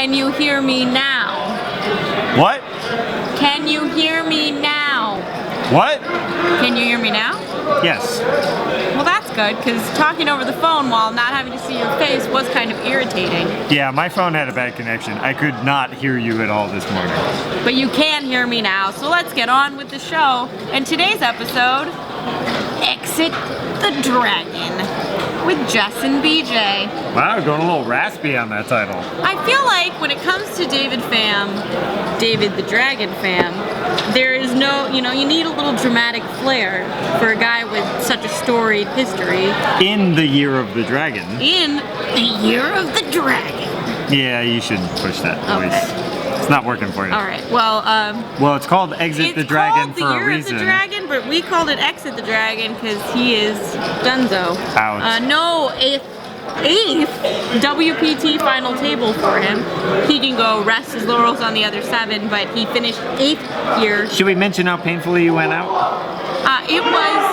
Can you hear me now? What? Can you hear me now? What? Can you hear me now? Yes. Well, that's good, because talking over the phone while not having to see your face was kind of irritating. Yeah, my phone had a bad connection. I could not hear you at all this morning. But you can hear me now, so let's get on with the show. In today's episode, Exit the Dragon with Jess and BJ. Wow, going a little raspy on that title. I feel like when it comes to David the Dragon Fam, there is no, you need a little dramatic flair for a guy with such a storied history. In the Year of the Dragon. In the Year of the Dragon. Yeah, you shouldn't push that voice. Okay. It's not working for you. All right, well, well, it's called Exit the Dragon for a reason. It's called the Year of the Dragon, but we called it Exit the Dragon because he is Dunzo. Ouch. No eighth WPT final table for him. He can go rest his laurels on the other 7, but he finished 8th here. Should we mention how painfully you went out? It was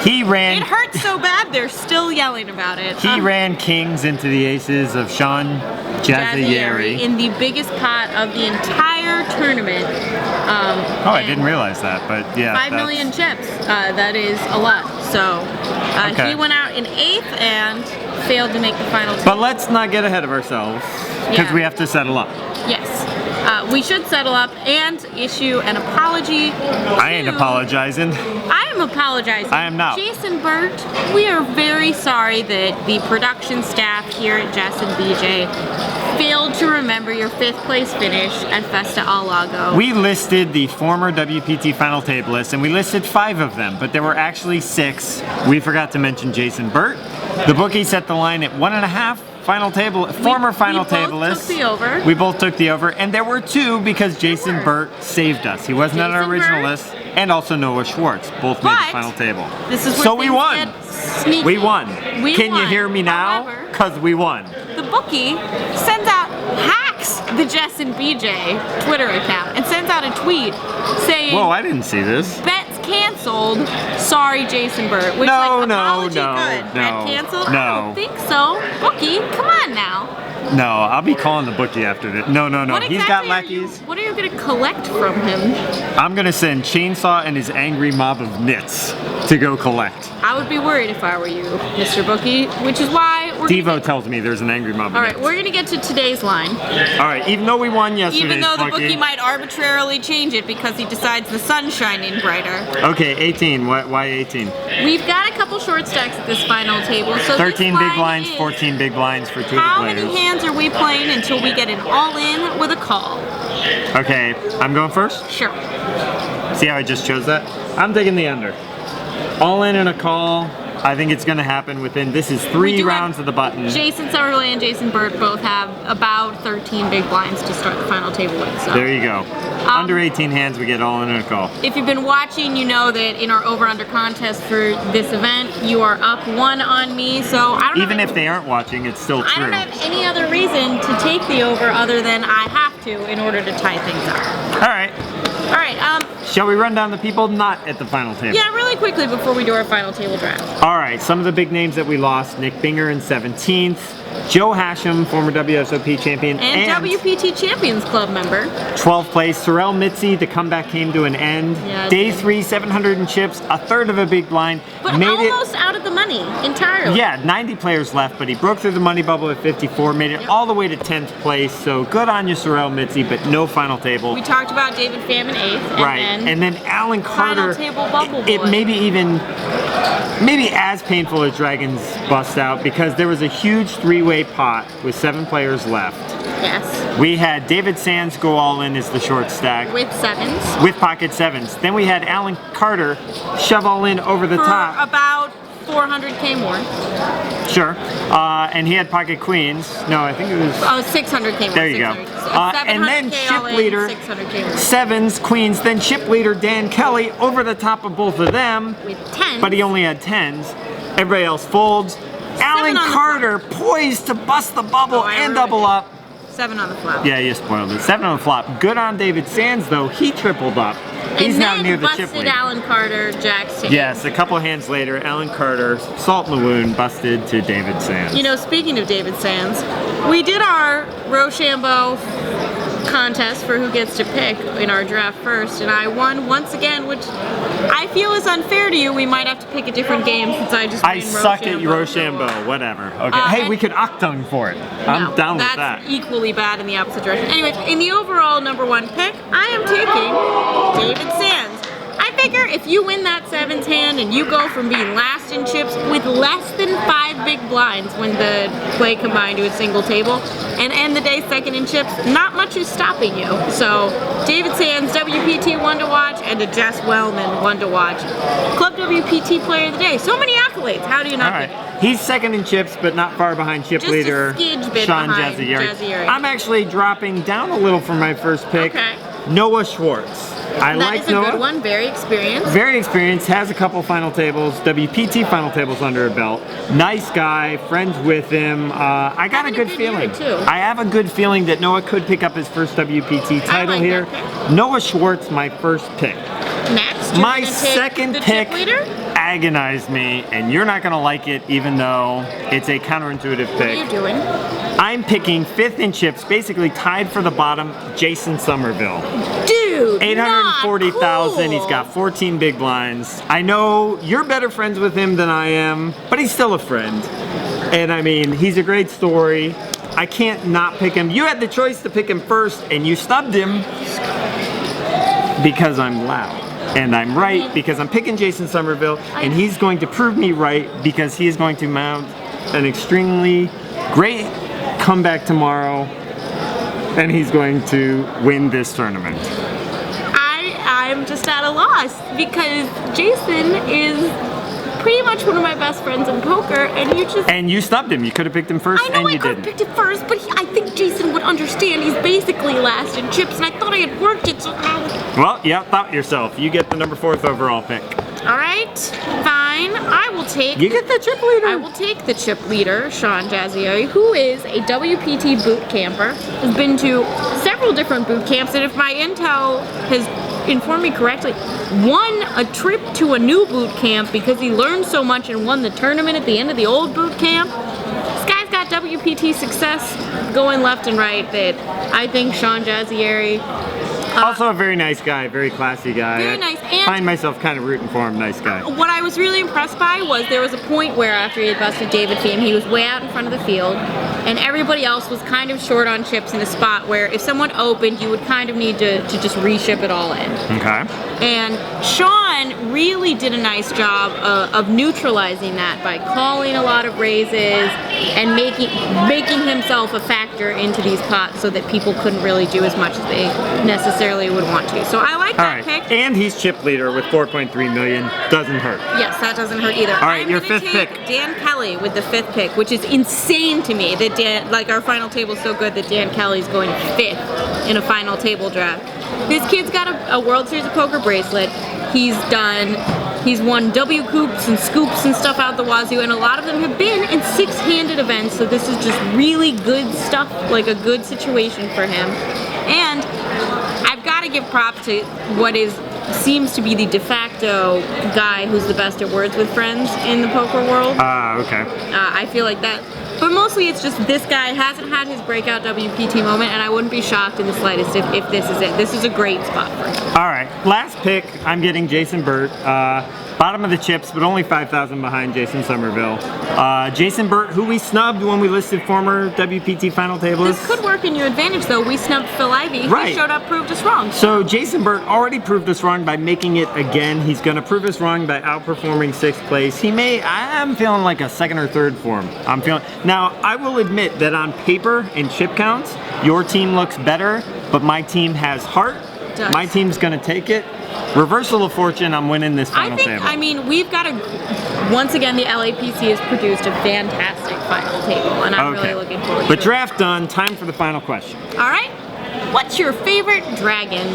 He ran. It hurt so bad they're still yelling about it. He ran kings into the aces of Sean Jazzieri in the biggest pot of the entire tournament. I didn't realize that, but yeah. 5 million chips. That is a lot. So he went out in 8th and failed to make the final 2. But let's not get ahead of ourselves because we have to settle up. Yes. We should settle up and issue an apology. I ain't apologizing. I am apologizing. I am not. Jason Burt, we are very sorry that the production staff here at Jess and BJ failed to remember your 5th place finish at Festa Al Lago. We listed the former WPT final tablists, and we listed 5 of them, but there were actually 6. We forgot to mention Jason Burt. The bookie set the line at 1.5. Former final tablist. We both took the over. We both took the over, and there were 2 because Jason Burt saved us. He wasn't on our original list, and also Noah Schwartz both made the final table. This is where so we won. We won. Can you hear me now? Because we won. The bookie sends out hacks the Jess and BJ Twitter account and sends out a tweet saying, "Whoa, I didn't see this. Bets canceled. Sorry, Jason Burt." Which, no. Bet canceled? No. I don't think so. Bookie, come on now. No, I'll be calling the bookie after this. No. He's got lackeys. What are you going to collect from him? I'm going to send Chainsaw and his angry mob of nits to go collect. I would be worried if I were you, Mr. Bookie, which is why Devo tells me there's an angry mob of nits. All right, we're going to get to today's line. All right, even though we won yesterday, even though the bookie might arbitrarily change it because he decides the sun's shining brighter. Okay, 18. Why 18? We've got a couple short stacks at this final table. So 13 big blinds, 14 big blinds for 2 of the players. How many hands are we playing until we get an all-in with a call? Okay, I'm going first? Sure. See how I just chose that? I'm taking the under. All in and a call. I think it's going to happen within, this is 3 rounds of the button. Jason Summerley and Jason Burt both have about 13 big blinds to start the final table with. So. There you go. Under 18 hands, we get all in and a call. If you've been watching, you know that in our over-under contest for this event, you are up 1 on me, so I don't Even if they aren't watching, it's still true. I don't have any other reason to take the over other than I have to in order to tie things up. All right. All right. Shall we run down the people not at the final table? Yeah, really quickly before we do our final table draft. All right, some of the big names that we lost: Nick Binger in 17th, Joe Hashem, former WSOP champion, and WPT Champions Club member. 12th place, Sorrel Mitzi. The comeback came to an end. Yeah, Day 3, 700 in chips, a third of a big blind. But almost out of the money entirely. Yeah, 90 players left, but he broke through the money bubble at 54, made it all the way to 10th place. So good on you, Sorrel Mitzi, but no final table. We talked about David Pham in 8th. And then Alan Carter. Final table bubble it maybe as painful as Dragons bust out because there was a huge 3-way pot with 7 players left. Yes. We had David Sands go all in as the short stack. With 7s. With pocket 7s. Then we had Alan Carter shove all in over the top. About 400K more. Sure. And he had pocket queens. No, I think it was... Oh, 600K more. There you go. And then chip leader, 7s, queens, then chip leader Dan Kelly over the top of both of them. With 10s. But he only had 10s. Everybody else folds. Alan Carter poised to bust the bubble and double up. 7 on the flop. Yeah, you spoiled it. 7 on the flop. Good on David Sands, though. He tripled up. He's and now then near the chip busted lead. Alan Carter, Jack's ticket. Yes, a couple hands later, Alan Carter, salt in the wound, busted to David Sands. You know, speaking of David Sands, we did our Rochambeau contest for who gets to pick in our draft first, and I won once again, which I feel is unfair to you. We might have to pick a different game since I just I suck at Rochambeau, whatever. Okay. Hey, we could octung for it. I'm down with that. That's equally bad in the opposite direction. Anyway, in the overall #1 pick, I am taking David Sands. I figure if you win that 7th hand and you go from being last in chips with less than 5 big blinds when the play combined to a single table and end the day 2nd in chips, not much is stopping you. So David Sands, WPT 1 to watch, and a Jess Welman 1 to watch. Club WPT Player of the Day. So many accolades. How do you not pick? He's 2nd in chips, but not far behind chip Just leader a skidge bit Sean behind Jazzieri. I'm actually dropping down a little from my first pick. Okay. Noah Schwartz. I like Noah. That is a good one. Very experienced. Very experienced, has a couple final tables, WPT final tables under her belt. Nice guy, friends with him. I got a good feeling. I have a good feeling that Noah could pick up his first WPT title here. Noah Schwartz, my first pick. Next, my second pick chip leader? agonized me, and you're not going to like it even though it's a counterintuitive pick. What are you doing? I'm picking 5th in chips, basically tied for the bottom, Jason Somerville. Dude, 840,000. cool. He's got 14 big blinds. I know you're better friends with him than I am, but he's still a friend. And I mean, he's a great story. I can't not pick him. You had the choice to pick him first, and you snubbed him because I'm loud. And I'm right because I'm picking Jason Somerville, and he's going to prove me right because he is going to mount an extremely great comeback tomorrow, and he's going to win this tournament. I'm just at a loss because Jason is pretty much one of my best friends in poker, and you snubbed him. You could have picked him first, I know and I you could didn't. have picked it first, but I think Jason would understand. He's basically last in chips, and I thought I had worked it so. Well, yeah, thought yourself. You get the #4th overall pick. All right, fine. I will take. You get the chip leader. I will take the chip leader, Sean Jazzieri, who is a WPT boot camper. Has been to several different boot camps, and if my intel has informed me correctly, won a trip to a new boot camp because he learned so much and won the tournament at the end of the old boot camp. This guy's got WPT success going left and right. That I think Sean Jazzieri. Also a very nice guy, very classy guy. Very nice. And find myself kind of rooting for him, nice guy. What I was really impressed by was there was a point where after he had busted David Pham, he was way out in front of the field, and everybody else was kind of short on chips in a spot where if someone opened, you would kind of need to just reship it all in. Okay. And Sean really did a nice job of neutralizing that by calling a lot of raises and making himself a factor into these pots so that people couldn't really do as much as they necessarily would want to. So I like that pick. And he's chip leader with 4.3 million. Doesn't hurt. Yes, that doesn't hurt either. All right, I'm your gonna 5th take pick. Dan Kelly with the 5th pick, which is insane to me that Dan, like our final table is so good that Dan Kelly's going 5th in a final table draft. This kid's got a World Series of Poker bracelet. He's won W Coops and Scoops and stuff out the wazoo, and a lot of them have been in 6-handed events, so this is just really good stuff, like a good situation for him. And I've got to give props to what seems to be the de facto guy who's the best at words with friends in the poker world. Okay. I feel like that. But mostly it's just this guy hasn't had his breakout WPT moment, and I wouldn't be shocked in the slightest if this is it. This is a great spot for him. All right, last pick, I'm getting Jason Burt. Bottom of the chips, but only 5,000 behind Jason Somerville. Jason Burt, who we snubbed when we listed former WPT final tablers. This could work in your advantage, though. We snubbed Phil Ivey. Right. He showed up, proved us wrong. So Jason Burt already proved us wrong by making it again. He's going to prove us wrong by outperforming 6th place. I'm feeling like a 2nd or 3rd for him. Now, I will admit that on paper and chip counts, your team looks better, but my team has heart. My team's going to take it. Reversal of fortune, I'm winning this final table. I mean, we've got once again, the LAPC has produced a fantastic final table, and I'm really looking forward to it. But draft done, time for the final question. All right. What's your favorite dragon?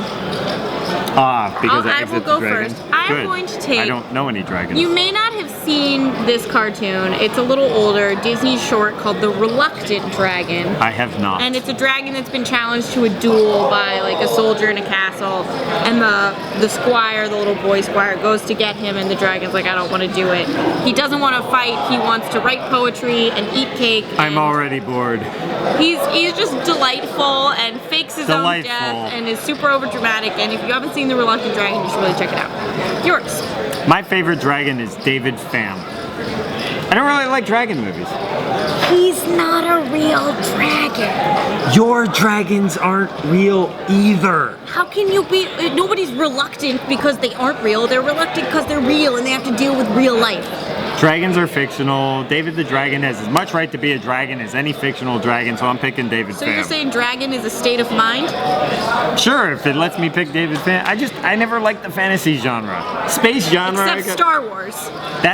Because I will go first. I'm going to take. I don't know any dragons. You may not have seen this cartoon. It's a little older, Disney short called The Reluctant Dragon. I have not. And it's a dragon that's been challenged to a duel by like a soldier in a castle. And the squire, the little boy squire, goes to get him, and the dragon's like, I don't want to do it. He doesn't want to fight. He wants to write poetry and eat cake. I'm already bored. He's just delightful and fakes his own death and is super overdramatic. And if you haven't seen The Reluctant Dragon, you should really check it out. Yours. My favorite dragon is David Pham. I don't really like dragon movies. He's not a real dragon. Your dragons aren't real either. How can you be? Nobody's reluctant because they aren't real. They're reluctant because they're real and they have to deal with real life. Dragons are fictional. David the Dragon has as much right to be a dragon as any fictional dragon, so I'm picking David Pham. So you're saying dragon is a state of mind? Sure, if it lets me pick David Pham. I never liked the fantasy genre. Space genre. Except Star Wars. That's